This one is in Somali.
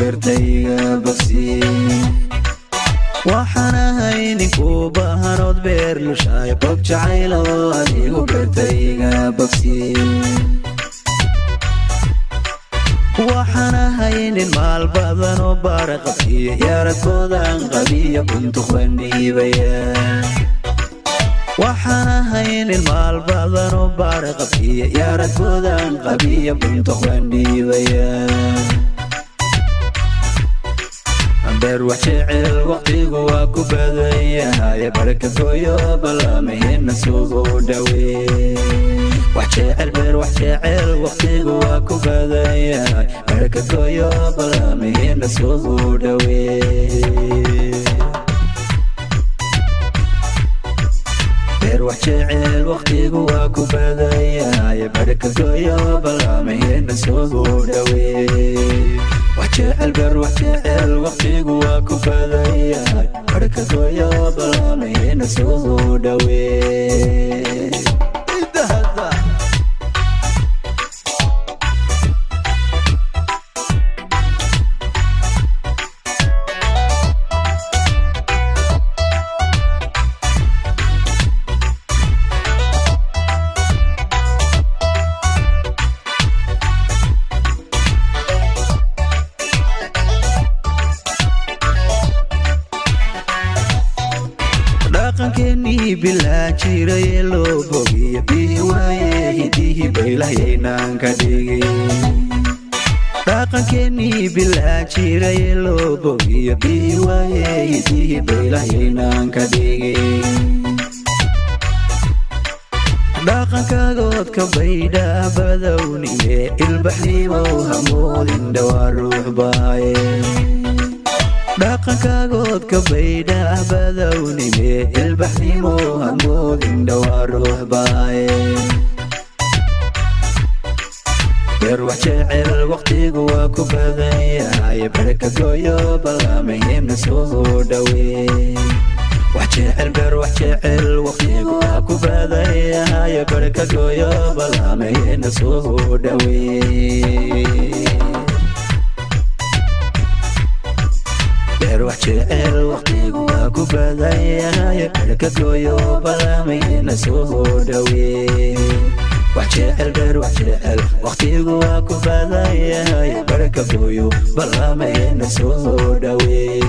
beertayga bogsiye waxaana haynin ku baahanood beer lushaay bog jacaylo adigu beertayga bogsiye waxaana haynin maal badan oo baara qabkiya yaaradkoodan qabiya buntuq baan dhiibaya waxaana haynin maal badan oo baara qabkiya yaaradkoodan qabiya buntuq baan dhiibaya beer wax jecel waqtigu waa ku badan yahay baraka gooyo ballamaheenna sugu dhawee wax jecel beer wax jecel waqtigu waa ku badan yahay baraka gooyo ballamaheenna sugu dhawee beer wax jecel waqtigu waa ku badan yahay baraka gooyo ballamaheenna sugu dhawee وجعل بر وجعل وقتي جواك فذايا بركة يا بلامي نسود وين كني بلا جيري لو بوغي بيوايه هديه بيلاينان كديغي راقن كني بلا جيري لو بوغي بيوايه هديه بيلاينان كديغي راقن كاغود كبيدا بدوني البحري وهمود دوار روح باي dhaqankaagood ka baydha badownime ilbaxnimo hamoodin dhowaa ruux baaye beer wax jecel waqtigu waa ku badan yahay baraka gooyo ballamaheenna soo dhawee wax jecel beer wax jecel waqtigu waa ku badan yahay baraka gooyo ballamaheenna soo dhawee وحجعل وقتيك واكو بدايا بركة كويو بلامينا سوداوي وحجعل بر وحجعل وقتيك واكو بدايا بركة كويو بلامينا سوداوي